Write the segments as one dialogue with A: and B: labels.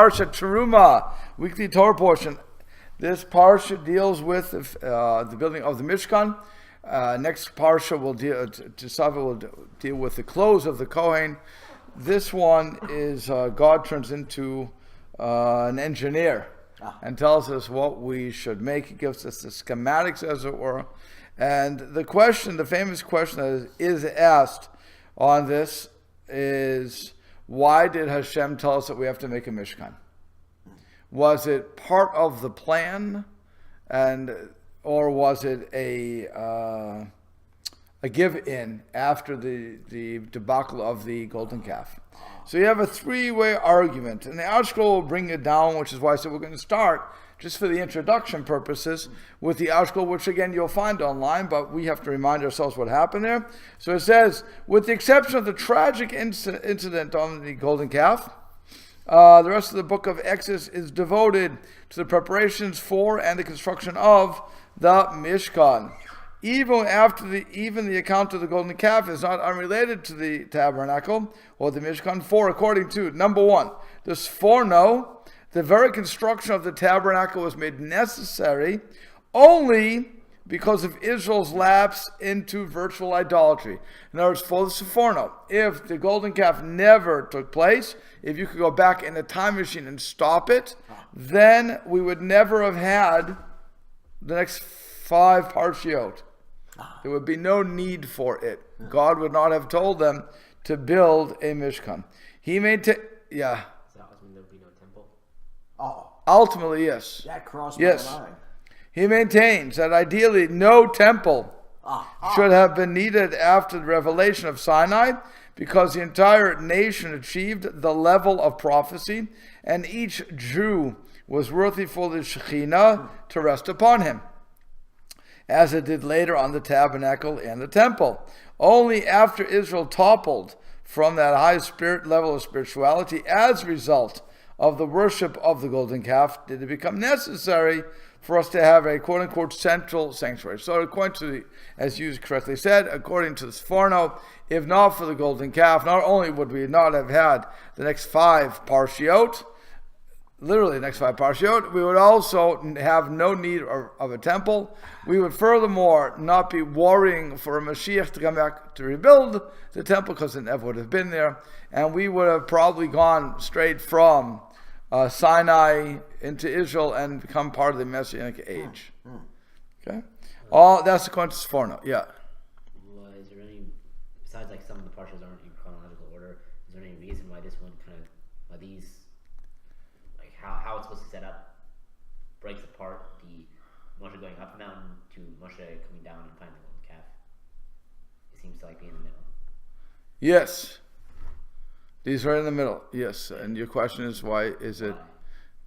A: Portion-Terumah, weekly Torah portion. This parsha deals with the building of the Mishkan. Next parsha will deal with the clothes of the Kohen. This one is God turns into an engineer and tells us what we should make. He gives us the schematics, as it were. And the question, the famous question that is asked on this is, why did Hashem tell us that we have to make a Mishkan? Was it part of the plan, or was it a give-in after the debacle of the golden calf? So you have a three-way argument, and the Out Scroll will bring it down, which is why I said we're going to start, just for the introduction purposes, with the Out Scroll, which again you'll find online, but we have to remind ourselves what happened there. So it says, with the exception of the tragic incident on the golden calf, the rest of the book of Exodus is devoted to the preparations for and the construction of the Mishkan. Even the account of the golden calf is not unrelated to the tabernacle or the Mishkan. For according to number one, the Sforno, the very construction of the tabernacle was made necessary only because of Israel's lapse into virtual idolatry. In other words, for the Sforno, if the golden calf never took place, if you could go back in a time machine and stop it, then we would never have had the next 5 parshiot. There would be no need for it. God would not have told them to build a Mishkan. He maintained, yeah.
B: So ultimately there would be no temple?
A: Ultimately, yes.
C: That crossed my mind.
A: He maintains that ideally no temple should have been needed after the revelation of Sinai, because the entire nation achieved the level of prophecy, and each Jew was worthy for the Shekhinah to rest upon him, as it did later on the tabernacle and the temple. Only after Israel toppled from that high spirit level of spirituality as a result of the worship of the golden calf did it become necessary for us to have a quote-unquote central sanctuary. So according to the, as you correctly said, according to the Sforno, if not for the golden calf, not only would we not have had the next 5 parshiot, literally the next 5 parshiot, we would also have no need of a temple. We would furthermore not be worrying for a Mashiach to come back to rebuild the temple, because it never would have been there. And we would have probably gone straight from Sinai into Israel and become part of the Messianic age. Okay? That's according to Sforno, yeah.
B: Well, is there any, besides like some of the parshas aren't in chronological order, is there any reason why this one kind of, why these, how it's supposed to set up, breaks apart the Moshe going up the mountain to Moshe coming down and finding the golden calf? It seems to be in the middle.
A: Yes. These are in the middle, yes. And your question is, why is it?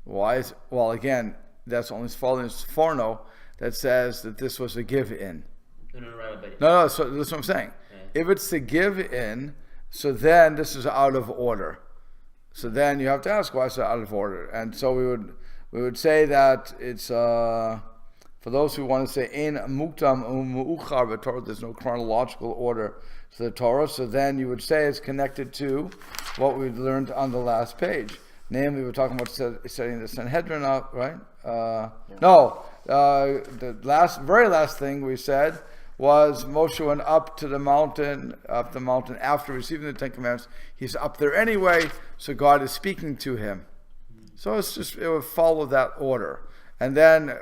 A: Well, again, that's only following Sforno that says that this was a give-in. No, so that's what I'm saying. Yeah. If it's a give-in, so then this is out of order. So then you have to ask, why is it out of order? And so we would say that it's for those who want to say ein muktam umuchar b'Torah, there's no chronological order to the Torah. So then you would say it's connected to what we learned on the last page. Namely, we're talking about setting the Sanhedrin up, right? No, the very last thing we said was Moshe went up the mountain after receiving the 10 Commandments. He's up there anyway, so God is speaking to him. So it would follow that order. And then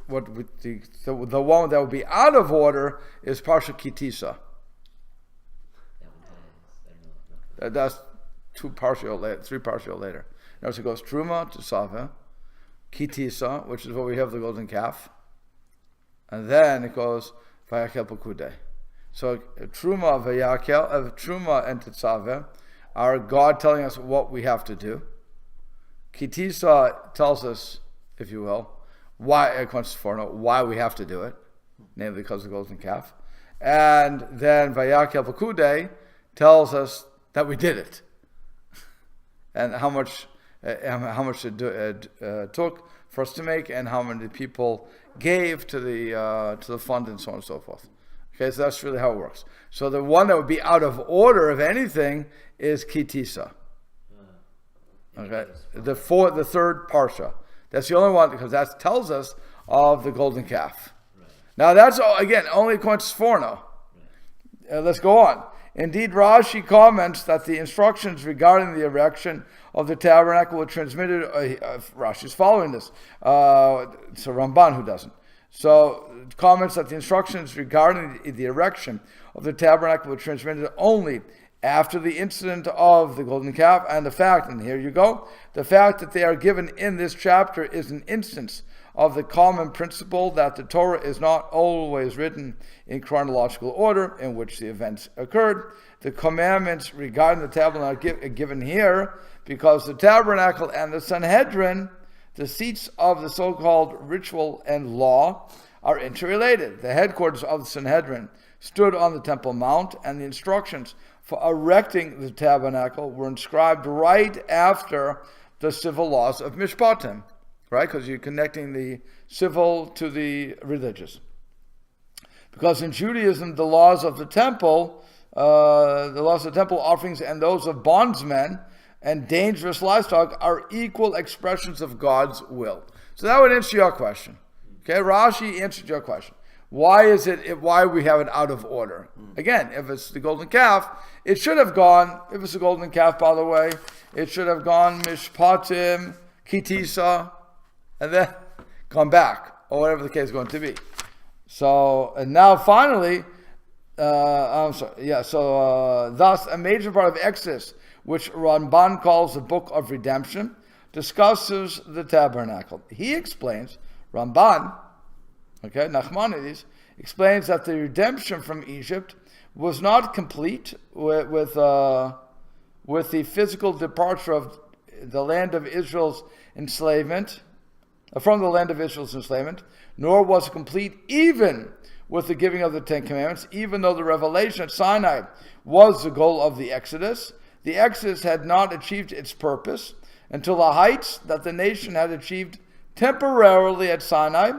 A: the one that would be out of order is Parsha Kitisa. That's 3 parshiot later. Now it goes Truma to Sava, Kitisa, which is where we have the golden calf, and then it goes Vayakel Pekudei. So Truma, Vayakel, Truma and Tetzaveh are God telling us what we have to do. Kitisa tells us, if you will, why we have to do it, namely because of the golden calf. And then Vayakel Pekudei tells us that we did it, and how much it took for us to make, and how many people gave to the fund, and so on and so forth. Okay, so that's really how it works. So the one that would be out of order, if anything, is Kitisa. Okay, the third parsha. That's the only one because that tells us of the golden calf.
B: Right.
A: Now that's again only according to Sforno.
B: Right.
A: Let's go on. Indeed, Rashi comments that the instructions regarding the erection of the tabernacle were transmitted. Rashi's following this. It's a Ramban who doesn't. So comments that the instructions regarding the erection of the tabernacle were transmitted only after the incident of the golden calf, and the fact, and here you go, the fact that they are given in this chapter is an instance of the common principle that the Torah is not always written in chronological order in which the events occurred. The commandments regarding the tabernacle are given here because the tabernacle and the Sanhedrin, the seats of the so-called ritual and law, are interrelated. The headquarters of the Sanhedrin stood on the Temple Mount, and the instructions for erecting the tabernacle were inscribed right after the civil laws of Mishpatim, right? Because you're connecting the civil to the religious. Because in Judaism, the laws of the temple offerings and those of bondsmen and dangerous livestock are equal expressions of God's will. So that would answer your question. Okay, Rashi answered your question. Why we have it out of order? Again, if it's the golden calf, it should have gone, if it's the golden calf, by the way, it should have gone Mishpatim, Kitisa, and then come back, or whatever the case is going to be. So, and now finally, thus a major part of Exodus, which Ramban calls the Book of Redemption, discusses the tabernacle. He explains, Ramban, Nachmanides, explains that the redemption from Egypt was not complete with the physical departure of the land of Israel's enslavement, from the land of Israel's enslavement, nor was it complete even with the giving of the Ten Commandments, even though the revelation at Sinai was the goal of the Exodus. The Exodus had not achieved its purpose until the heights that the nation had achieved temporarily at Sinai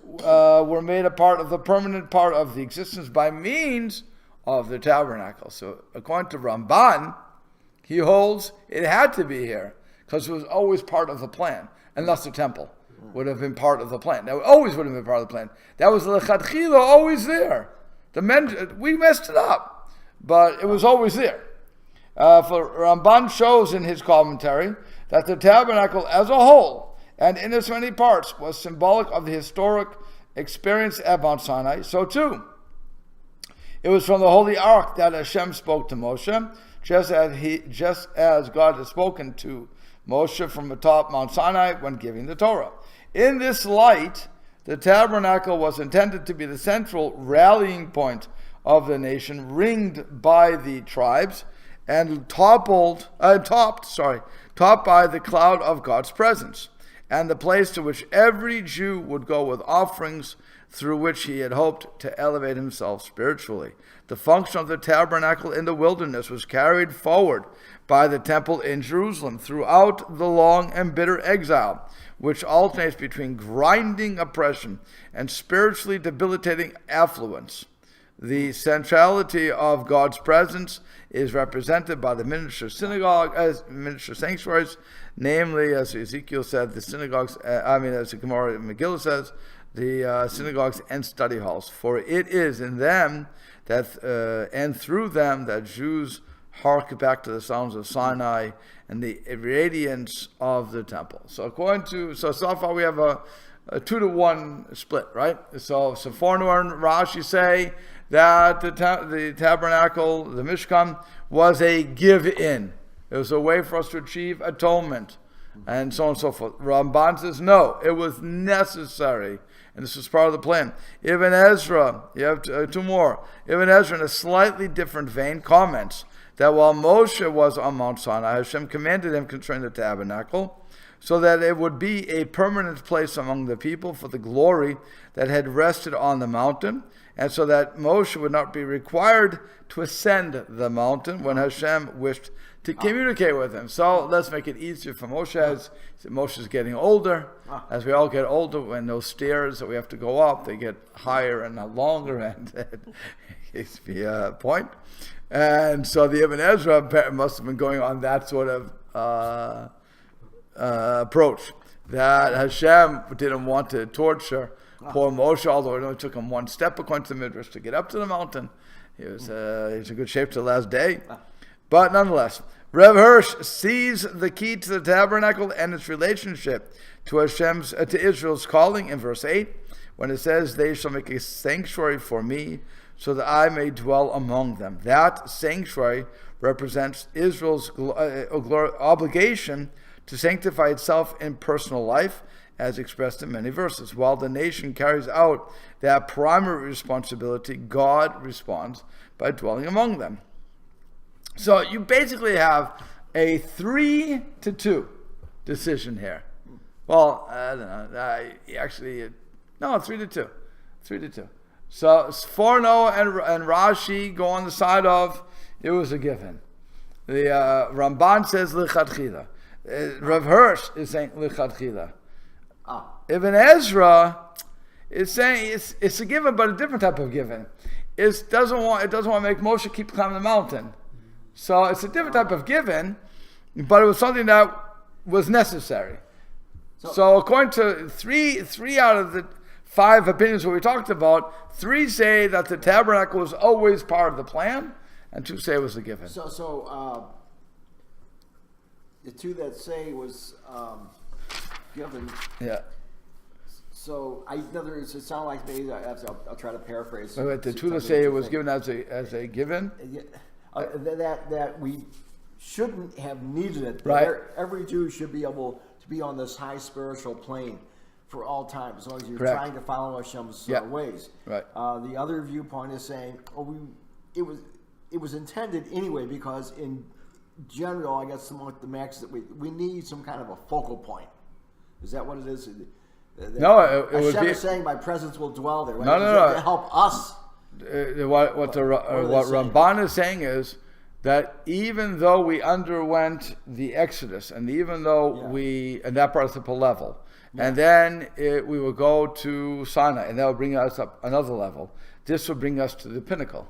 A: were made a part of the permanent part of the existence by means of the tabernacle. So according to Ramban, he holds it had to be here because it was always part of the plan, unless the temple would have been part of the plan. That always would have been part of the plan. That was l'chadchila, always there. We messed it up, but it was always there. For Ramban shows in his commentary that the tabernacle as a whole and in its many parts was symbolic of the historic experience at Mount Sinai. So too, it was from the Holy Ark that Hashem spoke to Moshe, just as God had spoken to Moshe from atop Mount Sinai when giving the Torah. In this light, the tabernacle was intended to be the central rallying point of the nation, ringed by the tribes, and topped by the cloud of God's presence, and the place to which every Jew would go with offerings through which he had hoped to elevate himself spiritually. The function of the tabernacle in the wilderness was carried forward by the temple in Jerusalem throughout the long and bitter exile, which alternates between grinding oppression and spiritually debilitating affluence. The centrality of God's presence is represented by the miniature synagogue, as miniature sanctuaries, namely, as Ezekiel said, the synagogues, as the Gemara in Megillah says, the synagogues and study halls. For it is in them that, and through them, that Jews hark back to the sounds of Sinai and the radiance of the temple. So so far we have a 2-to-1 split, right? So Forno and Rashi say that the tabernacle, the Mishkan, was a give-in. It was a way for us to achieve atonement, and so on and so forth. Ramban says, no, it was necessary, and this was part of the plan. Ibn Ezra, you have two more. Ibn Ezra, in a slightly different vein, comments that while Moshe was on Mount Sinai, Hashem commanded him concerning the tabernacle, so that it would be a permanent place among the people for the glory that had rested on the mountain, and so that Moshe would not be required to ascend the mountain when Hashem wished to communicate with him. So let's make it easier for Moshe, as Moshe's getting older. As we all get older, when those stairs that we have to go up, they get higher and longer, and it's the point. And so the Ibn Ezra must have been going on that sort of approach. That Hashem didn't want to torture poor Moshe, although it only took him one step, according to the Midrash, to get up to the mountain. He was in good shape to the last day. But nonetheless, Rev Hirsch sees the key to the tabernacle and its relationship to Israel's calling in verse 8, when it says, "They shall make a sanctuary for me, so that I may dwell among them." That sanctuary represents Israel's obligation to sanctify itself in personal life, as expressed in many verses. While the nation carries out that primary responsibility, God responds by dwelling among them. So you basically have a 3-2 decision here. Well, I don't know. 3-2. 3-2. So Forno and Rashi go on the side of it was a given. The Ramban says lichatchila. Rav Hirsch is saying lichatchila. Ibn Ezra is saying it's a given, but a different type of given. It doesn't want to make Moshe keep climbing the mountain. So it's a different type of given, but it was something that was necessary. So according to three out of the 5 opinions that we talked about, 3 say that the tabernacle was always part of the plan, and 2 say it was a given.
C: So the 2 that say it was given.
A: Yeah.
C: So in other words, it sounds like I'll try to paraphrase.
A: Wait, the 2 that say it was given as a given.
C: That we shouldn't have needed it.
A: Right.
C: Every Jew should be able to be on this high spiritual plane for all time, as long as you're
A: Correct.
C: trying to follow Hashem's ways.
A: Right.
C: The other viewpoint is saying, it was intended anyway, because in general, I guess the max that we need some kind of a focal point. Is that what it is?
A: No, it would
C: Hashem
A: be
C: is saying, "My presence will dwell there." Right?
A: No.
C: To help us.
A: What Ramban is saying is that even though we underwent the Exodus, and even though and that brought us up a level, and then we would go to Sinai, and that would bring us up another level. This would bring us to the pinnacle.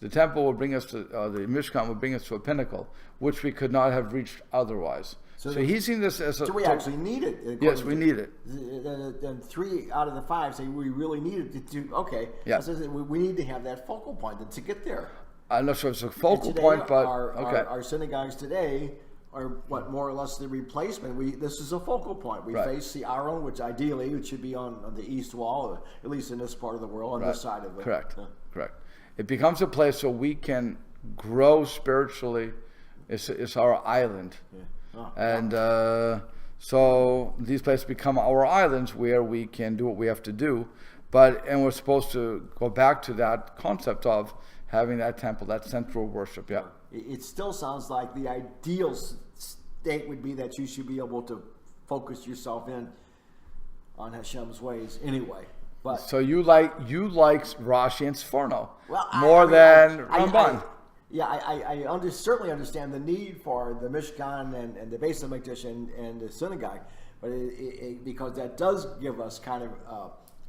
A: The temple would bring us to the Mishkan would bring us to a pinnacle, which we could not have reached otherwise. So he's seen this as a...
C: So we actually need it.
A: Yes, we need it.
C: Then 3 out of the 5 say we really need it to... Okay.
A: Yeah.
C: So we need to have that focal point to get there.
A: I'm not sure if it's a focal
C: today,
A: point, but...
C: Our synagogues today are more or less the replacement. This is a focal point. We face the Aron, which ideally it should be on the east wall, at least in this part of the world, on this side of it.
A: Correct. It becomes a place where we can grow spiritually. It's our island. Yeah. So these places become our islands where we can do what we have to do, and we're supposed to go back to that concept of having that temple, that central worship. Yeah.
C: It still sounds like the ideal state would be that you should be able to focus yourself in on Hashem's ways anyway. But
A: so you like Rashi and Sforno than Ramban.
C: I certainly understand the need for the Mishkan and the Beis HaMikdash and the synagogue, but because that does give us kind of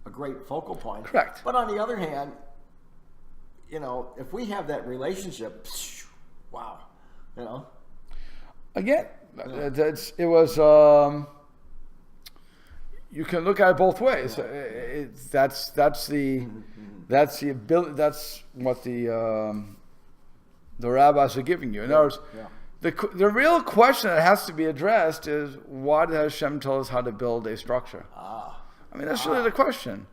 C: a great focal point.
A: Correct.
C: But on the other hand, if we have that relationship, wow,
A: Again, it was. You can look at it both ways. Yeah. That's the ability. That's what the rabbis are giving you. In other words, the real question that has to be addressed is, why did Hashem tell us how to build a structure? I mean, that's really the question.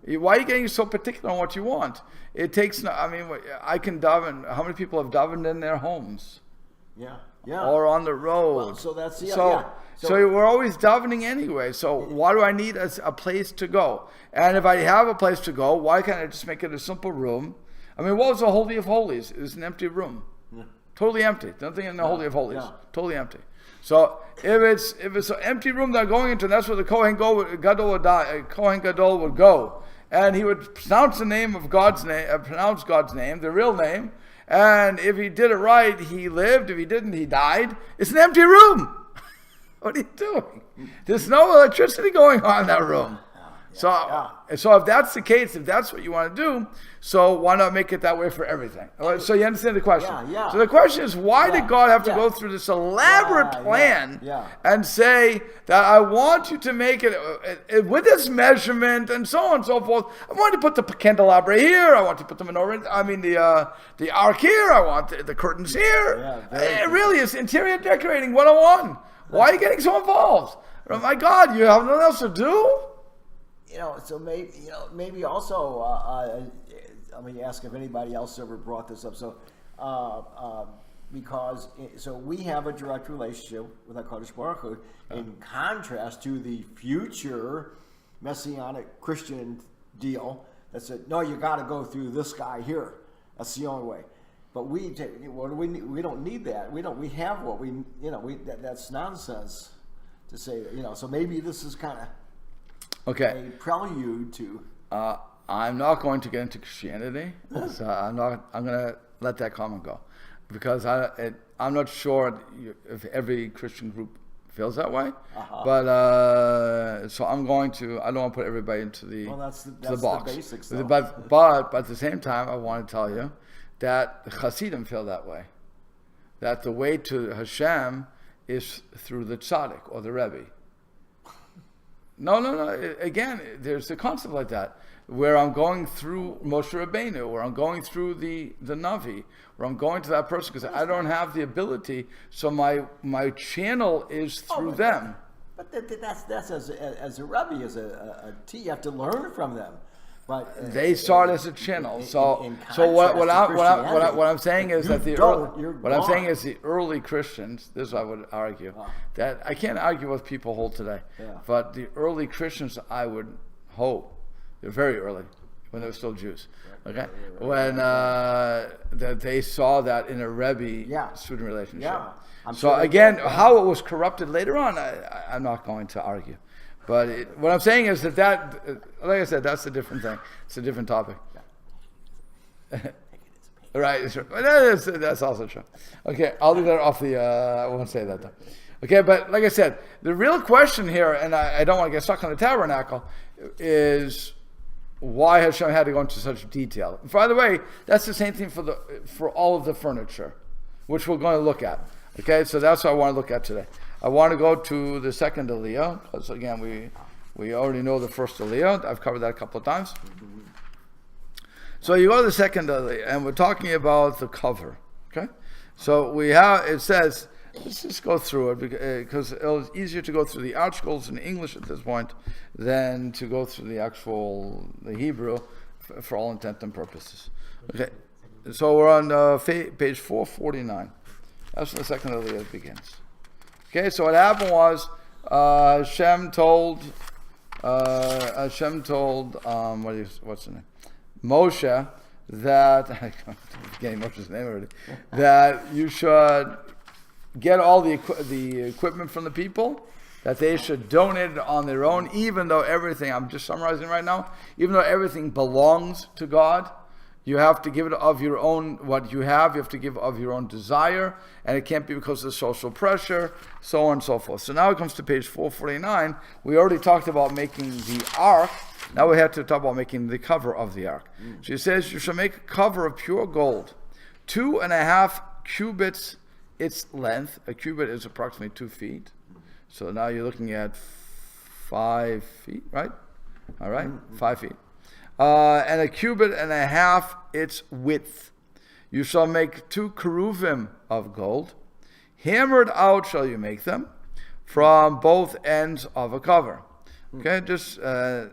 A: Why are you getting so particular on what you want? It takes. I can daven. How many people have davened in their homes? Or on the road.
C: Well, so that's
A: So we're always davening anyway. So why do I need a place to go? And if I have a place to go, why can't I just make it a simple room? I mean, what was the Holy of Holies? It was an empty room. Yeah. Totally empty. Nothing in the Holy of Holies. Yeah. Totally empty. So if it's an empty room that I'm going into, that's where the Kohen Gadol would go. And he would pronounce the name of God's name, the real name. And if he did it right, he lived. If he didn't, he died. It's an empty room. What are you doing? There's no electricity going on in that room. So if that's the case, if that's what you want to do, so why not make it that way for everything? So you understand the question?
C: Yeah.
A: So the question is, why did God have to go through this elaborate plan and say that I want you to make it with this measurement and so on and so forth? I want to put the candelabra here. I want to put the menorah. I mean the ark here. I want the curtains here. It really is interior decorating 101. Why are you getting so involved? Oh my God, you have nothing else to do?
C: So maybe also, let me ask if anybody else ever brought this up. So, because we have a direct relationship with HaKadosh Baruch Hu, in contrast to the future Messianic Christian deal that said, no, you got to go through this guy here. That's the only way. But we don't need that. We have what that's nonsense to say, so maybe this is kind of a prelude to.
A: I'm not going to get into Christianity, so I'm going to let that comment go, because I'm not sure if every Christian group feels that way. But so I'm going to. I don't want to put everybody into the
C: that's
A: the box.
C: The basics, though.
A: But at the same time, I want to tell you that the Hasidim feel that way. That the way to Hashem is through the tzaddik or the Rebbe. No. Again, there's a concept like that, where I'm going through Moshe Rabbeinu, or I'm going through the Navi, where I'm going to that person because I don't have the ability, so my channel is through them.
C: But that's as a Rebbe, as a T, you have to learn from them. But
A: they saw it as a channel. So what I'm saying is that the early Christians. This I would argue that I can't argue with people hold today. But the early Christians, I would hope, they're very early when they were still Jews. Okay, when that they saw that in a Rebbe student relationship. So again, how it was corrupted later on, I'm not going to argue. But what I'm saying is that, like I said, that's a different thing. It's a different topic. Right, it's true. That's also true. Okay, I'll leave that off I won't say that though. Okay, but like I said, the real question here, and I don't want to get stuck on the tabernacle, is why Hashem had to go into such detail. By the way, that's the same thing for all of the furniture, which we're going to look at. Okay, so that's what I want to look at today. I want to go to the second aliyah, because again, we already know the first aliyah. I've covered that a couple of times. So you go to the second aliyah, and we're talking about the cover. Okay, so it says, let's just go through it, because it's easier to go through the articles in English at this point than to go through the Hebrew for all intent and purposes. Okay, so we're on page 449. That's when the second aliyah begins. Okay, so what happened was Hashem told what's the name? Moshe that I'm getting Moshe's name already. That you should get all the equipment from the people, that they should donate it on their own, even though everything, I'm just summarizing right now, even though everything belongs to God. You have to give it of your own, what you have to give of your own desire, and it can't be because of social pressure, so on and so forth. So now it comes to page 449. We already talked about making the ark. Now we have to talk about making the cover of the ark. She says, you shall make a cover of pure gold, 2.5 cubits its length. A cubit is approximately 2 feet. So now you're looking at 5 feet, right? All right, 5 feet. And 1.5 cubits its width. You shall make 2 keruvim of gold. Hammered out shall you make them from both ends of a cover. Okay, just run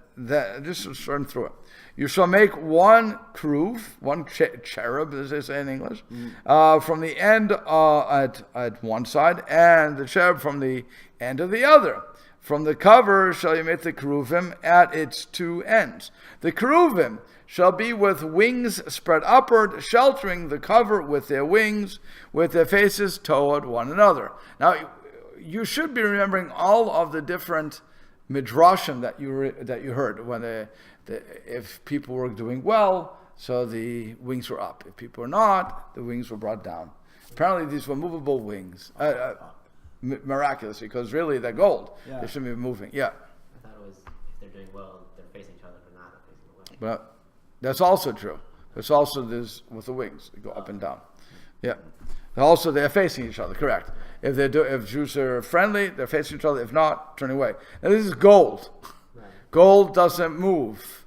A: through it. You shall make 1 keruv, one cherub, as they say in English, from the end at one side, and the cherub from the end of the other. From the cover shall you make the keruvim at its 2 ends. The keruvim shall be with wings spread upward, sheltering the cover with their wings, with their faces toward one another. Now, you should be remembering all of the different midrashim that you heard when if people were doing well, so the wings were up. If people were not, the wings were brought down. Apparently, these were movable wings. Miraculous, because really they're gold. They shouldn't be moving. Yeah.
B: I thought it was if they're doing well, their
A: But that's also true. It's also this with the wings, they go up and down. Yeah. Also, they're facing each other. Correct. If Jews are friendly, they're facing each other. If not, turning away. Now this is gold.
B: Right.
A: Gold doesn't move.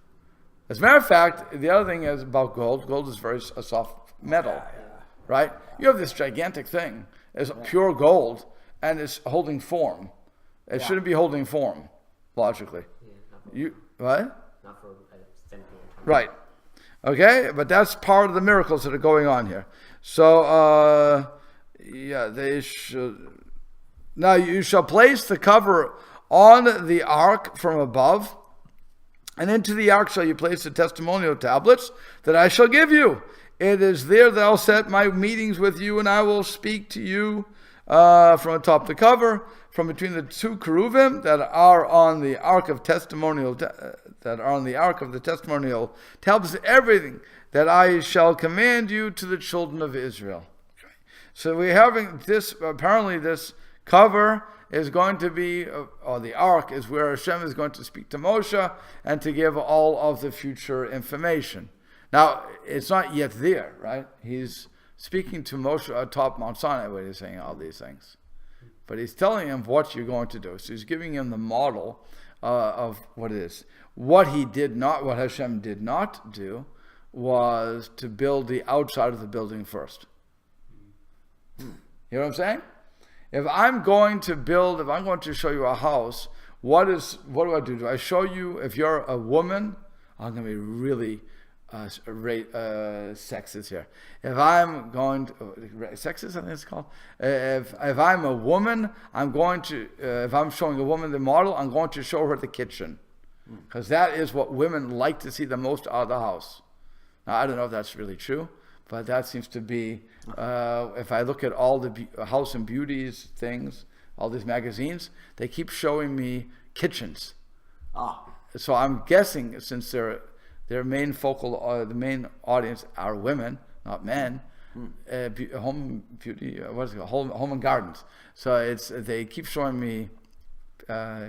A: As a matter of fact, the other thing is about gold. Gold is very a soft metal, right? You have this gigantic thing. It's pure gold, and it's holding form. It shouldn't be holding form, logically.
B: Yeah, not for,
A: You what?
B: not for extended period of time.
A: Right. Okay, but that's part of the miracles that are going on here. So, they should. Now you shall place the cover on the ark from above, and into the ark shall you place the testimonial tablets that I shall give you. It is there that I'll set my meetings with you, and I will speak to you from atop the cover, from between the two cherubim that are on the ark of testimonial, that are on the ark of the testimonial tablets, everything that I shall command you to the children of Israel. Okay. So we're having this. Apparently, this cover is going to be, or the ark is where Hashem is going to speak to Moshe and to give all of the future information. Now, it's not yet there, right? He's speaking to Moshe atop Mount Sinai where he's saying all these things. But he's telling him what you're going to do. So he's giving him the model of what it is. What Hashem did not do was to build the outside of the building first. You know what I'm saying? If I'm going to show you a house, what do I do? Do I show you, if you're a woman, I'm going to be really sexist here. If I'm going to, sexist, I think it's called. If I'm a woman, if I'm showing a woman the model, I'm going to show her the kitchen. Because that is what women like to see the most out of the house. Now, I don't know if that's really true, but that seems to be, if I look at all the House and Beauties things, all these magazines, they keep showing me kitchens. So I'm guessing, since their main the main audience are women, not men, home beauty, what is it called? Home and gardens. So they keep showing me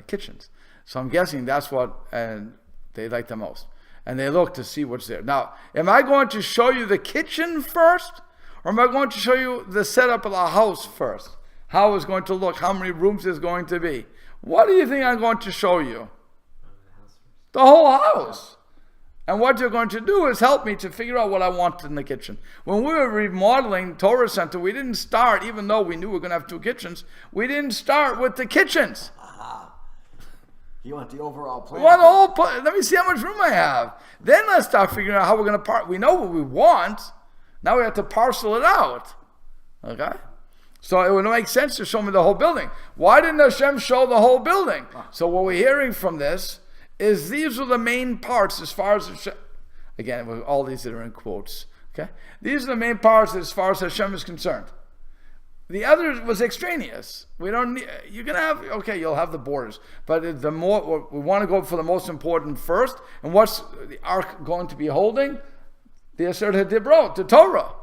A: kitchens. So I'm guessing that's what they like the most. And they look to see what's there. Now, am I going to show you the kitchen first? Or am I going to show you the setup of the house first? How it's going to look, how many rooms there's going to be. What do you think I'm going to show you? The whole house. And what you're going to do is help me to figure out what I want in the kitchen. When we were remodeling Torah Center, we didn't start, even though we knew we were going to have 2 kitchens, we didn't start with the kitchens.
C: You want the overall plan?
A: Let me see how much room I have. Then let's start figuring out how we're going to we know what we want. Now we have to parcel it out. Okay? So it would make sense to show me the whole building. Why didn't Hashem show the whole building? So what we're hearing from this is these are the main parts as far as Hashem, again, with all these that are in quotes. Okay? These are the main parts as far as Hashem is concerned. The other was extraneous. We don't need, you're going to have, you'll have the borders. But the more, we want to go for the most important first. And what's the ark going to be holding? The Aseret HaDibrot, the Torah.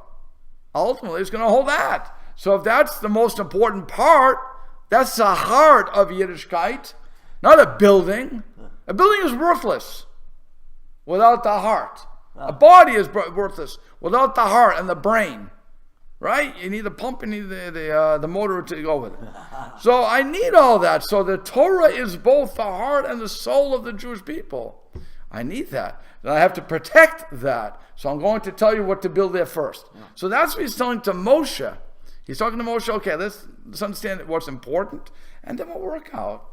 A: Ultimately, it's going to hold that. So if that's the most important part, that's the heart of Yiddishkeit, not a building. A building is worthless without the heart. A body is worthless without the heart and the brain. Right? You need the pump, you need the motor to go with it. So I need all that. So the Torah is both the heart and the soul of the Jewish people. I need that. And I have to protect that. So I'm going to tell you what to build there first. So that's what he's telling to Moshe. He's talking to Moshe, let's understand what's important, and then we'll work out.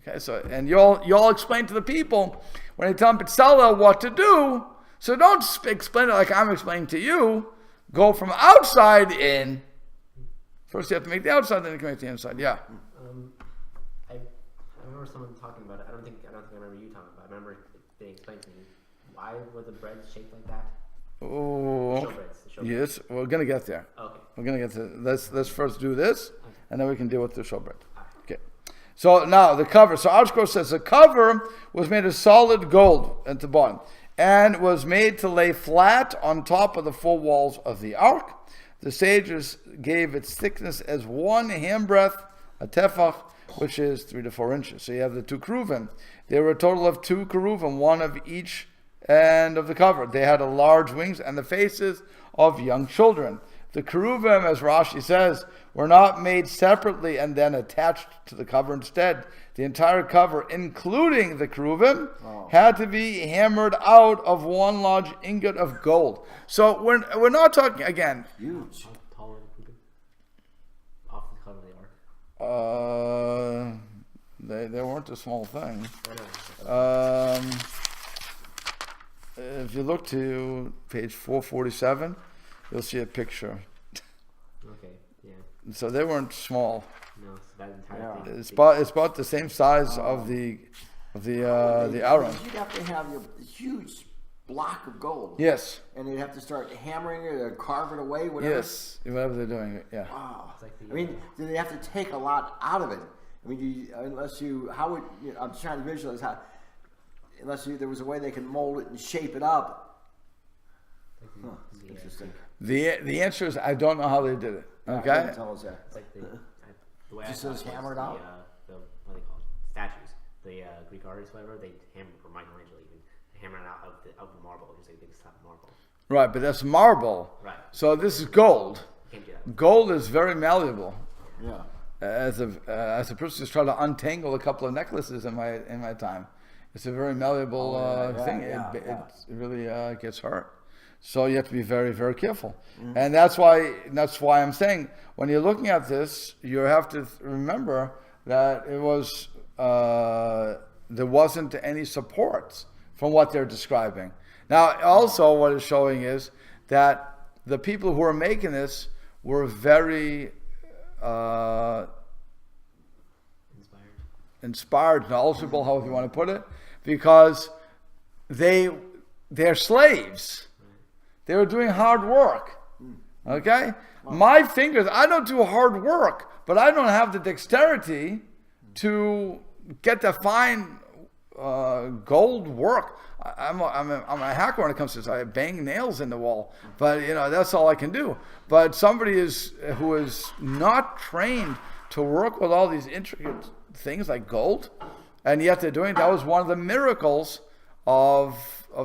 A: Okay, so, and you'll explain to the people, when they tell Bezalel what to do, so don't explain it like I'm explaining to you. Go from outside in. First you have to make the outside, then you can make the inside. Yeah.
B: I remember someone talking about it. I don't think I remember you talking about it. I remember they explained to me why were the breads shaped like that.
A: Oh.
B: The showbreads.
A: Yes, we're gonna get there.
B: Okay.
A: We're gonna get to. Let's first do this, and then we can deal with the showbread. Okay. So now the cover. So Ashko says the cover was made of solid gold at the bottom, and was made to lay flat on top of the 4 walls of the ark. The sages gave its thickness as 1 handbreadth, a tefach, which is 3 to 4 inches. So you have the 2 cherubim. There were a total of 2 cherubim, one of each and of the cover. They had large wings and the faces of young children. The cherubim, as Rashi says, were not made separately and then attached to the cover. Instead, the entire cover, including the cherubim, had to be hammered out of one large ingot of gold. So we're not talking, again,
C: Huge.
B: How tall were the cherubim? Off the cover of the ark.
A: they weren't a small thing.
B: Oh, no.
A: If you look to page 447, you'll see a picture.
B: Okay, yeah.
A: So they weren't small.
B: No, so that entire thing.
A: It's about the same size of the Aaron.
C: You'd have to have your huge block of gold.
A: Yes.
C: And they'd have to start hammering it or carve it away, whatever.
A: Yes. Whatever they're doing. Yeah.
C: Wow.
B: It's like the,
C: I mean, do they have to take a lot out of it? I mean, how would, I'm just trying to visualize how, there was a way they could mold it and shape it up. Huh, interesting.
A: The answer is I don't know how they did it. Okay.
C: Yeah, tell us that.
B: it's like the way I
C: Just
B: thought
C: says
B: it was
C: hammered
B: the,
C: out?
B: what are they called? Statues. The Greek artists, whatever, they hammer, or Michelangelo even, they hammer it out of the marble, just like a big slab of marble.
A: Right, but that's marble.
B: Right.
A: So this is gold.
B: You can't do that.
A: Gold is very malleable.
C: Yeah.
A: As a person who's trying to untangle a couple of necklaces in my time, it's a very malleable thing. It really gets hurt. So you have to be very, very careful. Mm-hmm. And that's why I'm saying when you're looking at this, you have to remember that it was there wasn't any supports from what they're describing. Now, also what it's showing is that the people who are making this were very inspired, knowledgeable, however you want to put it, because they're slaves. They were doing hard work. Okay? My fingers, I don't do hard work, but I don't have the dexterity to get the fine gold work. I'm a hacker when it comes to this. I bang nails in the wall, but that's all I can do. But somebody who is not trained to work with all these intricate things like gold, and yet they're doing, that was one of the miracles of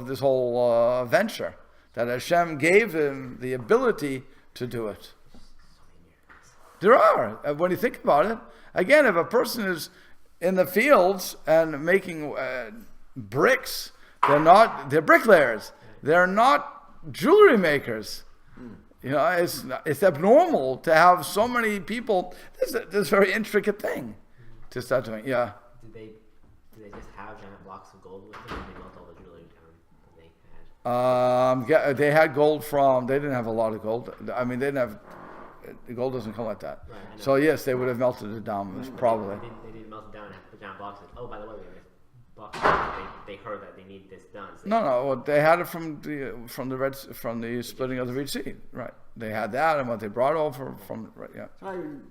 A: this whole venture, that Hashem gave them the ability to do it. There are, when you think about it. Again, if a person is in the fields and making bricks, they're bricklayers. They're not jewelry makers. It's abnormal to have so many people. This very intricate thing to start doing. Yeah.
B: Did they just have giant blocks of gold with them, and they melt all the jewelry down that they had?
A: They had gold they didn't have a lot of gold. I mean, they didn't have, the gold doesn't come like that.
B: Right,
A: so yes, they would have melted it down, probably.
B: They didn't melt it down and put down blocks. Oh, by the way, we have this box. They heard that they need this done. So
A: No. They had it from the splitting of the Red Sea. Right. They had that, and what they brought over from. Right. Yeah.
C: So I'm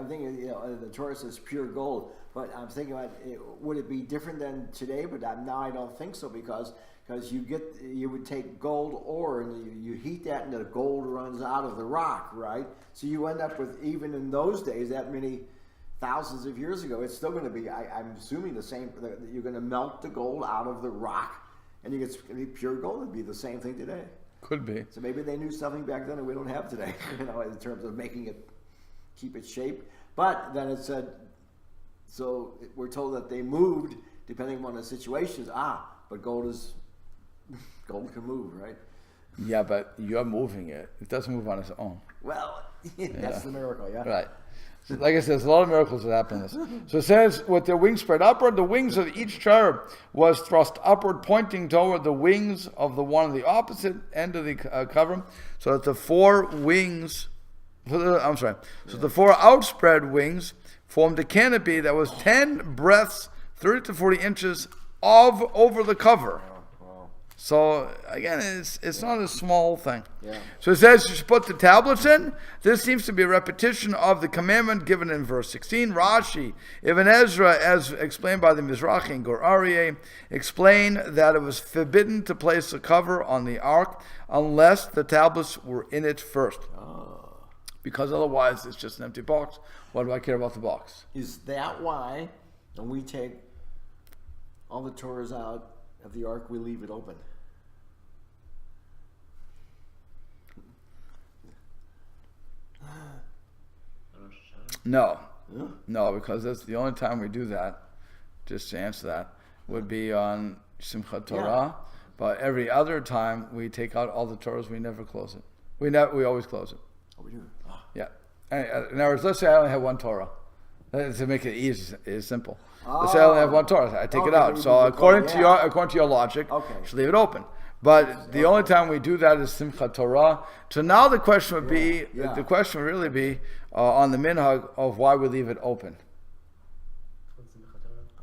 C: thinking, the Torah says pure gold, but I'm thinking about would it be different than today? But now I don't think so because you would take gold ore and you heat that and the gold runs out of the rock, right? So you end up with, even in those days, that many thousands of years ago, it's still going to be, I'm assuming the same, you're going to melt the gold out of the rock and you get pure gold. It'd be the same thing today.
A: Could be.
C: So maybe they knew something back then that we don't have today, in terms of making it, keep its shape. But then it said, so we're told that they moved depending on the situations. But gold can move, right?
A: Yeah, but you're moving it. It doesn't move on its own.
C: Well, that's the miracle, yeah.
A: Right. So like I said, there's a lot of miracles that happen in this. So it says, with their wings spread upward, the wings of each cherub was thrust upward, pointing toward the wings of the one on the opposite end of the cover, so that the four outspread wings formed a canopy that was 10 breadths, 30 to 40 inches over the cover. So again, it's not a small thing.
C: Yeah.
A: So it says you should put the tablets in. This seems to be a repetition of the commandment given in verse 16. Rashi, Ibn Ezra, as explained by the Mizrahi and Gur Aryeh, explain that it was forbidden to place a cover on the ark unless the tablets were in it first. Because otherwise it's just an empty box. What do I care about the box?
C: Is that why when we take all the Torahs out of the ark, we leave it open?
A: No.
C: Yeah.
A: No, because that's the only time we do that, just to answer that, would be on Simchat Torah. But every other time we take out all the Torahs, we never close it. We always close it.
C: Oh, we do.
A: Yeah. In other words, let's say I only have one Torah. To make it easy, it's simple. Let's say I only have one Torah. I take it out. So according to your logic, you should leave it open. But the only time we do that is Simchat Torah. So now the question would be, the question would really be on the minhag of why we leave it open.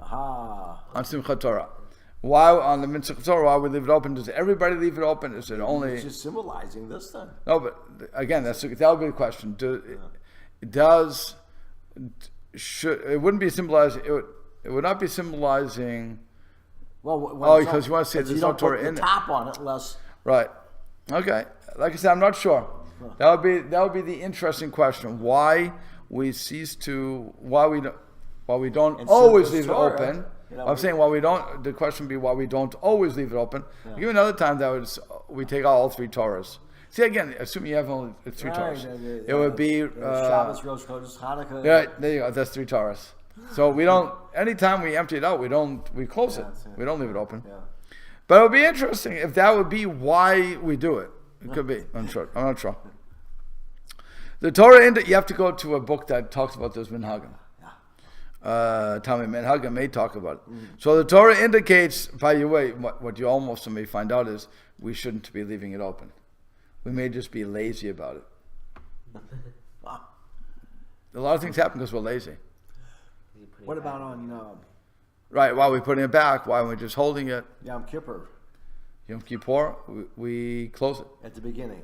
C: Aha.
A: On Simchat Torah. Why on the Simchat Torah, why we leave it open? Does everybody leave it open? Is it only...
C: It's just symbolizing this then.
A: No, but again, that would be the question. It wouldn't be symbolizing... It would not be symbolizing...
C: Well,
A: because you want to say there's no Torah in it.
C: Top on it, unless...
A: Right. Okay. Like I said, I'm not sure. That would be the interesting question. Why we don't always leave it open. I'm saying why we don't. The question would be why we don't always leave it open. Give me another time that we take out all three Torahs. See again, assuming you have only three Torahs, it would be
C: Shabbos, Rosh Chodesh, Hanukkah.
A: Yeah, there you go. That's three Torahs. So we don't. Anytime we empty it out, we close it. We don't leave it open.
C: Yeah.
A: But it would be interesting if that would be why we do it. It could be. I'm not sure. The Torah, you have to go to a book that talks about those minhagim. Talmud Minhagim may talk about it. So the Torah indicates, by the way, what you almost may find out is we shouldn't be leaving it open. We may just be lazy about it. A lot of things happen because we're lazy.
C: What about on...
A: Right, why are we putting it back? Why are we just holding it?
C: Yom Kippur?
A: Yom Kippur, we close it.
C: At the beginning?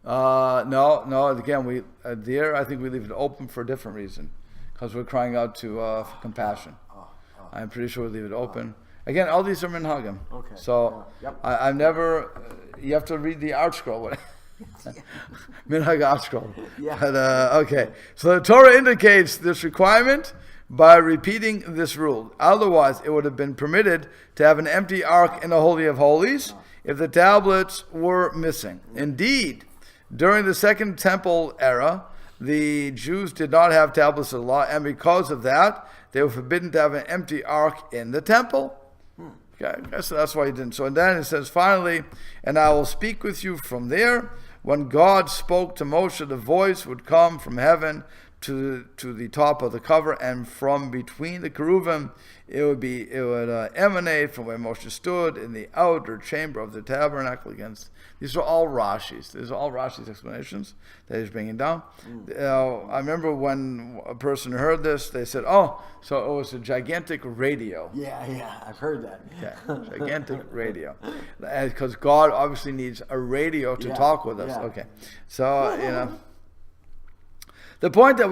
A: No. Again, I think we leave it open for a different reason. Because we're crying out for compassion. I'm pretty sure we leave it open. Again, all these are minhagim.
C: Okay.
A: So I've never. You have to read the art scroll. Minhag art scroll.
C: Yeah.
A: But, okay. So the Torah indicates this requirement by repeating this rule. Otherwise, it would have been permitted to have an empty ark in the Holy of Holies if the tablets were missing. Indeed, during the Second Temple era, the Jews did not have tablets of the law, and because of that, they were forbidden to have an empty ark in the temple. Okay, so that's why he didn't. So and then it says, finally, and I will speak with you from there. When God spoke to Moshe, the voice would come from heaven to the top of the cover, and from between the cherubim, it would emanate from where Moshe stood in the outer chamber of the tabernacle against. These are all Rashi's. These are all Rashi's explanations that he's bringing down. I remember when a person heard this, they said, "Oh, so it was a gigantic radio."
C: Yeah, I've heard that.
A: Yeah, gigantic radio, because God obviously needs a radio to talk with us. Okay, so the point that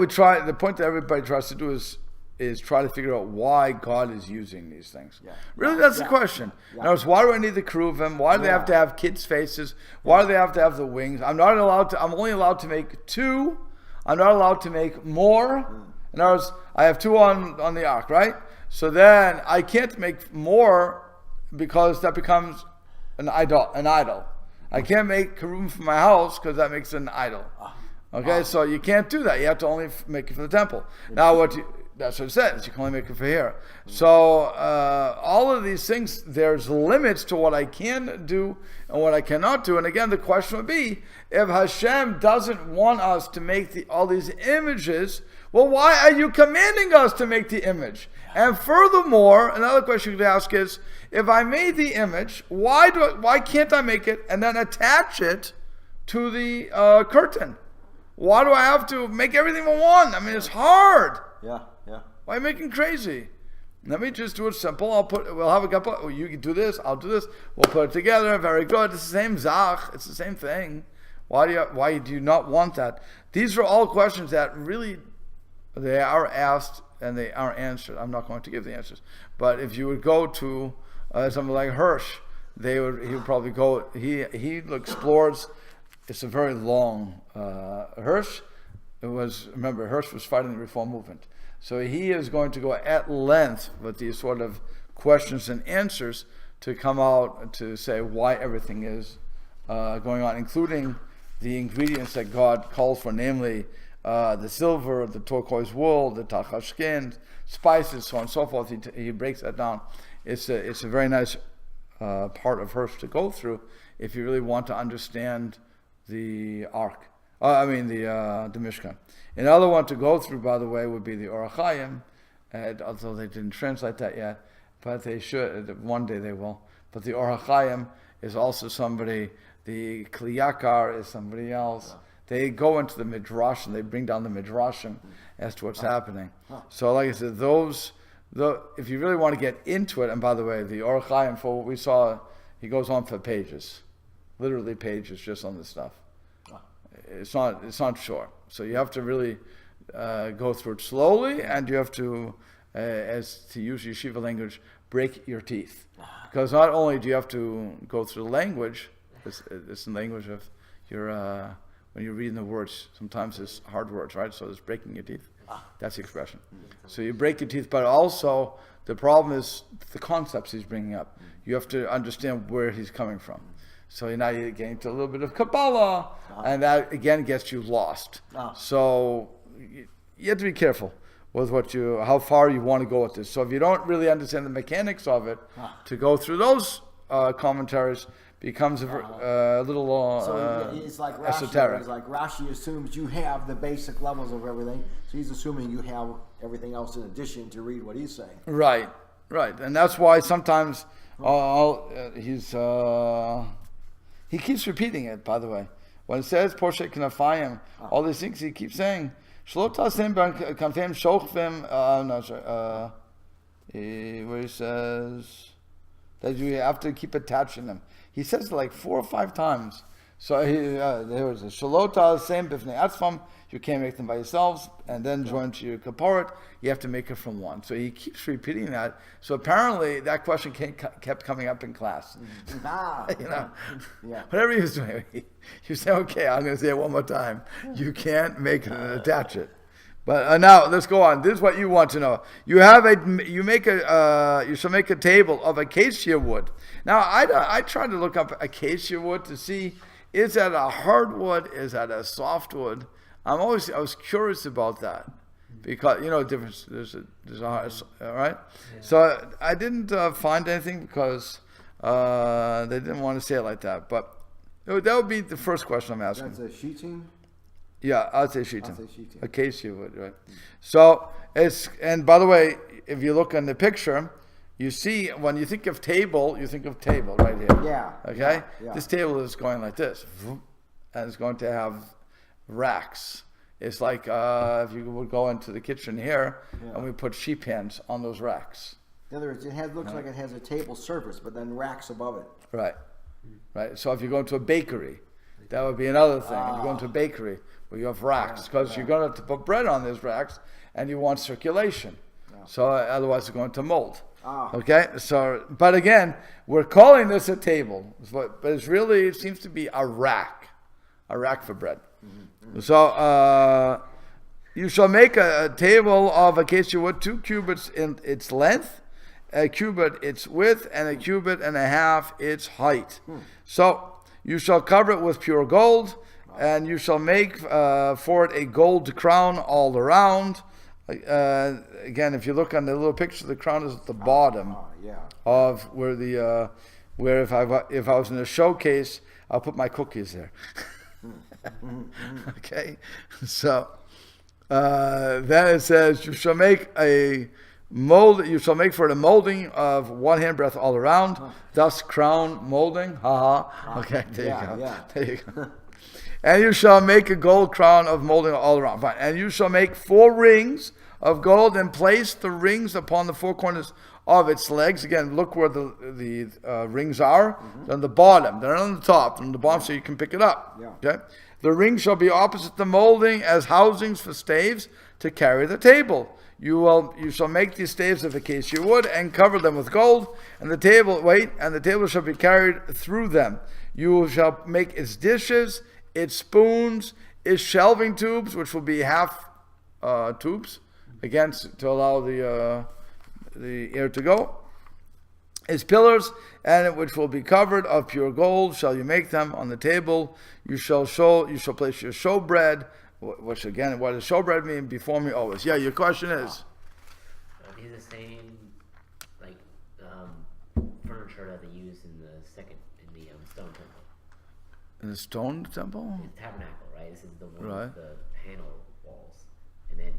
A: everybody tries to do is try to figure out why God is using these things. Yeah. Really, that's the question. In other words, why do I need the cherubim? Why do they have to have kids' faces? Why do they have to have the wings? I'm only allowed to make two. I'm not allowed to make more. In other words, I have two on the ark, right? So then I can't make more because that becomes an idol. I can't make cherubim for my house because that makes it an idol. Okay, so you can't do that. You have to only make it for the temple. Now, that's what it says. You can only make it for here. So all of these things, there's limits to what I can do and what I cannot do. And again, the question would be, if Hashem doesn't want us to make all these images, well, why are you commanding us to make the image? And furthermore, another question you could ask is, if I made the image, why can't I make it and then attach it to the curtain? Why do I have to make everything for one? I mean, it's hard.
C: Yeah.
A: Why are you making crazy? Let me just do it simple. We'll have a couple. You can do this. I'll do this. We'll put it together. Very good. It's the same zach. It's the same thing. Why do you not want that? These are all questions that really they are asked and they are answered. I'm not going to give the answers. But if you would go to something like Hirsch, he would probably go. He explores. It's a very long Hirsch. Remember, Hirsch was fighting the Reform movement. So he is going to go at length with these sort of questions and answers to come out to say why everything is going on, including the ingredients that God calls for, namely the silver, the turquoise wool, the tachash skin, spices, so on and so forth. He breaks that down. It's a very nice part of Hirsch to go through if you really want to understand the Ark. The Mishkan. Another one to go through, by the way, would be the Orach Chaim, although they didn't translate that yet, but they should. One day they will. But the Orach Chaim is also somebody. The Kli Yakar is somebody else. They go into the Midrash and they bring down the Midrashim as to what's happening. So, like I said, if you really want to get into it, and by the way, the Orach Chaim, for what we saw, he goes on for pages, literally pages, just on this stuff. It's not short. So you have to really go through it slowly, and you have to, as to use yeshiva language, break your teeth. Because not only do you have to go through the language, it's the language of your, when you're reading the words, sometimes it's hard words, right? So it's breaking your teeth. That's the expression. So you break your teeth, but also the problem is the concepts he's bringing up. You have to understand where he's coming from. So now you're getting to a little bit of Kabbalah, and that again gets you lost. So you have to be careful with how far you want to go with this. So if you don't really understand the mechanics of it, to go through those commentaries becomes a little
C: so it's like Rashi,
A: esoteric.
C: It's like Rashi assumes you have the basic levels of everything, so he's assuming you have everything else in addition to read what he's saying.
A: Right, and that's why sometimes he keeps repeating it. By the way, when it says Portion-Terumah, all these things he keeps saying. Where he says that you have to keep attaching them. He says it like 4 or 5 times. So there was a shalota same bifnei atzvam. You can't make them by yourselves, and then join to your kaporet. You have to make it from one. So he keeps repeating that. So apparently that question kept coming up in class. Whatever he was doing, he say, "Okay, I'm going to say it one more time. You can't make it and attach it." But now let's go on. This is what you want to know. You shall make a table of acacia wood. Now I tried to look up acacia wood to see, is that a hardwood? Is that a softwood? I was curious about that because difference. There's a all right. Yeah. So I didn't find anything because they didn't want to say it like that. But that would be the first question I'm asking.
C: That's a sheeting.
A: Yeah, I'd say sheeting. Acacia wood, right? So and by the way, if you look on the picture, you see when you think of table, you think of table right here.
C: Yeah.
A: Okay.
C: Yeah.
A: This table is going like this, and it's going to have racks. It's like if you would go into the kitchen here, and we put sheep pans on those racks.
C: In other words, looks like it has a table surface, but then racks above it.
A: Right. So if you go into a bakery, that would be another thing. If you go into a bakery where you have racks, because you're going to have to put bread on those racks, and you want circulation. So otherwise, it's going to mold. Okay. So, but again, we're calling this a table, but it seems to be a rack for bread. So you shall make a table of acacia wood, 2 cubits in its length, a cubit its width, and a cubit and a half its height. So you shall cover it with pure gold, and you shall make for it a gold crown all around. Again, if you look on the little picture, the crown is at the bottom of where where if I was in a showcase, I'll put my cookies there. Okay, so then it says you shall make a mold. You shall make for it a molding of 1 handbreadth all around, thus crown molding. Okay, there you go. And you shall make a gold crown of molding all around. Fine. And you shall make 4 rings of gold and place the rings upon the 4 corners of its legs. Again, look where the rings are. They're on the bottom. They're not on the top. They're on the bottom, so you can pick it up. Okay. The rings shall be opposite the molding as housings for staves to carry the table. You shall make these staves of acacia wood and cover them with gold, and the table shall be carried through them. You shall make its dishes, its spoons, its shelving tubes, which will be half tubes, again to allow the air to go. Its pillars, and which will be covered of pure gold, shall you make them on the table. You shall place your showbread Which again, what does showbread mean? Before me always. Yeah, your question is.
B: Are these the same like furniture that they used in the stone temple?
A: In the stone temple?
B: The tabernacle, right? This is the one
A: Right.
B: with the panel walls, and then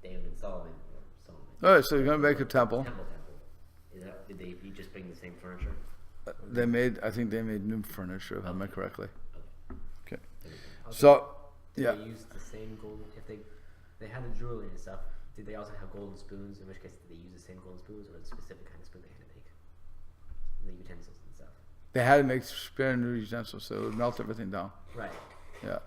B: David and Solomon.
A: All right, so you're going to make a temple.
B: Temple. Did they just bring the same furniture?
A: I think they made new furniture, if I remember correctly. Okay.
D: Also,
A: So,
D: did
A: yeah.
D: they use the same golden? If they had the jewelry and stuff, did they also have golden spoons? In which case, did they use the same golden spoons, or a specific kind of spoon they had to make? The utensils and stuff.
A: They had to make spare new utensils, so it would melt everything down.
D: Right.
A: Yeah.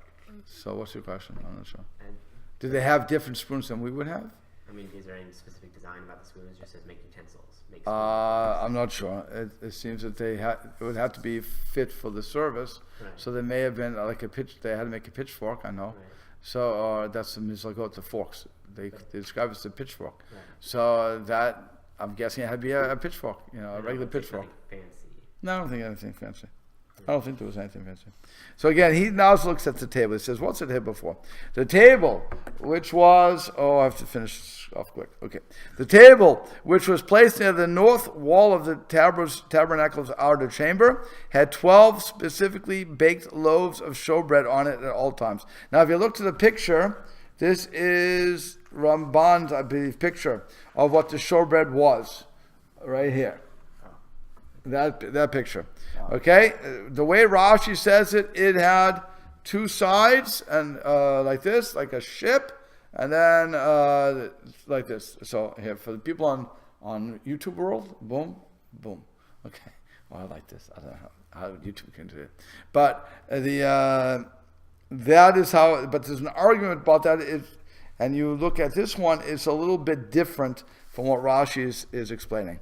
A: So what's your question? I'm not sure.
D: And
A: Did they have different spoons than we would have?
D: I mean, is there any specific design about the spoons? Just says make utensils. Make
A: I'm not sure. It seems that it would have to be fit for the service.
D: Right.
A: So there may have been like a pitch. They had to make a pitchfork. I know.
D: Right.
A: So that's the mitzvot, the forks. They describe it as a pitchfork.
D: Right.
A: So that I'm guessing it had to be a pitchfork. You know, a
D: And
A: regular
D: not like
A: pitchfork.
D: something fancy.
A: No, I don't think anything fancy. I don't think there was anything fancy. So again, he now looks at the table. He says, what's the table for? The table, which was, I have to finish this off quick. Okay. The table, which was placed near the north wall of the tabernacle's outer chamber, had 12 specifically baked loaves of showbread on it at all times. Now, if you look to the picture, this is Ramban's, I believe, picture of what the showbread was, right here. That picture. Okay, the way Rashi says it, it had two sides and like this, like a ship, and then like this. So here for the people on YouTube world, boom, boom. Okay, well I like this. I don't know how YouTube can do it, but that is how. But there's an argument about that. And you look at this one, it's a little bit different from what Rashi is explaining,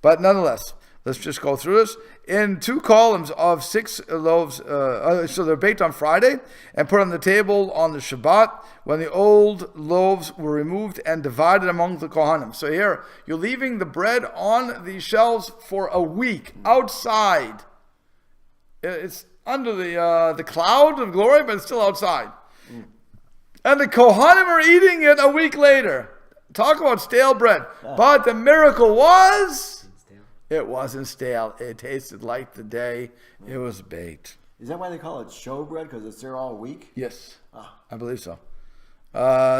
A: but nonetheless. Let's just go through this. In 2 columns of 6 loaves, so they're baked on Friday and put on the table on the Shabbat when the old loaves were removed and divided among the Kohanim. So here, you're leaving the bread on the shelves for a week outside. It's under the cloud of glory, but it's still outside. And the Kohanim are eating it a week later. Talk about stale bread. But the miracle was... It wasn't stale. It tasted like the day it was baked.
C: Is that why they call it showbread? Because it's there all week?
A: Yes, I believe so.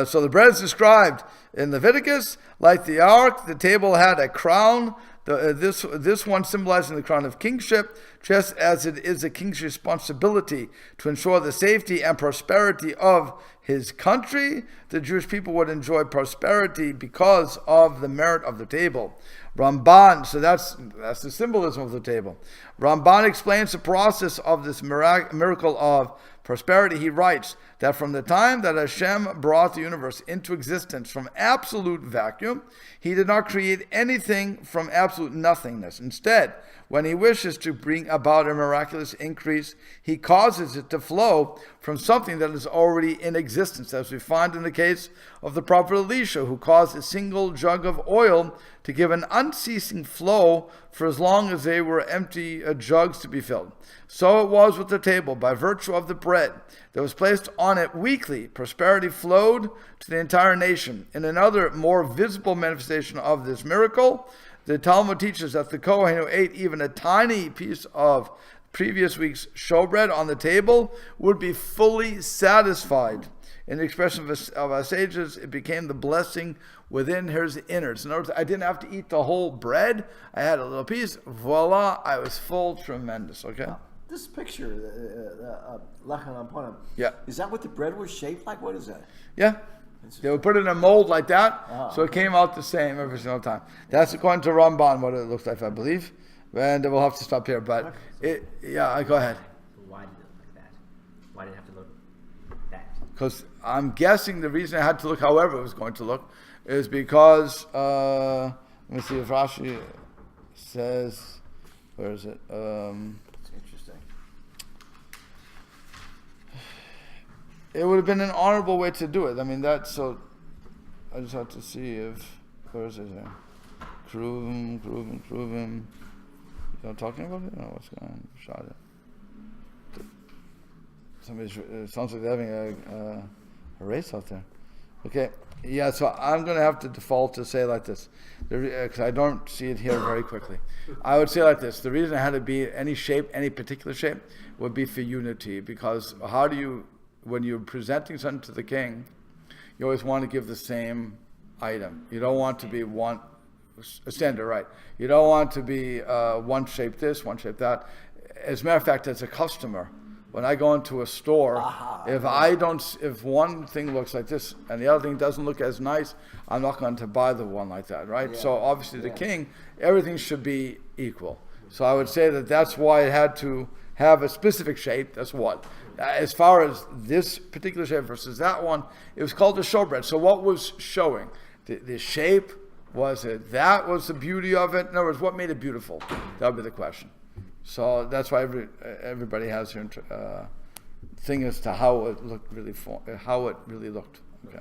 A: So the bread is described in Leviticus like the ark. The table had a crown. This one symbolizing the crown of kingship, just as it is a king's responsibility to ensure the safety and prosperity of his country. The Jewish people would enjoy prosperity because of the merit of the table. Ramban, so that's the symbolism of the table. Ramban explains the process of this miracle of prosperity. He writes that from the time that Hashem brought the universe into existence from absolute vacuum, he did not create anything from absolute nothingness. Instead, when he wishes to bring about a miraculous increase, he causes it to flow from something that is already in existence, as we find in the case of the prophet Elisha, who caused a single jug of oil to give an unceasing flow for as long as they were empty jugs to be filled. So it was with the table. By virtue of the bread that was placed on it weekly, prosperity flowed to the entire nation. In another more visible manifestation of this miracle, the Talmud teaches that the Kohen who ate even a tiny piece of previous week's showbread on the table would be fully satisfied. In the expression of our sages, it became the blessing within his innards. In other words, I didn't have to eat the whole bread. I had a little piece. Voila, I was full. Tremendous. Okay?
C: This picture, Lechem Aponim,
A: Yeah.
C: is that what the bread was shaped like? What is that?
A: Yeah. They would put it in a mold like that, so it came out the same every single time. That's according to Ramban, what it looks like, I believe. And we'll have to stop here. But, go ahead.
D: Why did it look like that? Why did it have to look like that?
A: Because I'm guessing the reason it had to look however it was going to look is because, let me see if Rashi says, where is it?
C: It's interesting.
A: It would have been an honorable way to do it. I mean, I just have to see if, where is it here? Kruvim. You know talking about it? No, what's going on? Shot it. Somebody's. It sounds like they're having a race out there. Okay. Yeah. So I'm going to have to default to say like this, because I don't see it here very quickly. I would say like this: the reason it had to be any shape, any particular shape, would be for unity. Because how do you, when you're presenting something to the king, you always want to give the same item. You don't want to be one standard, right? You don't want to be one shape this, one shape that. As a matter of fact, as a customer, when I go into a store, if one thing looks like this and the other thing doesn't look as nice, I'm not going to buy the one like that, right?
C: Yeah.
A: So obviously the king, everything should be equal. So I would say that that's why it had to have a specific shape. That's what. As far as this particular shape versus that one, it was called the showbread. So what was showing? The shape, was it? That was the beauty of it. In other words, what made it beautiful? That would be the question. So that's why everybody has their thing as to how it looked really looked. Okay.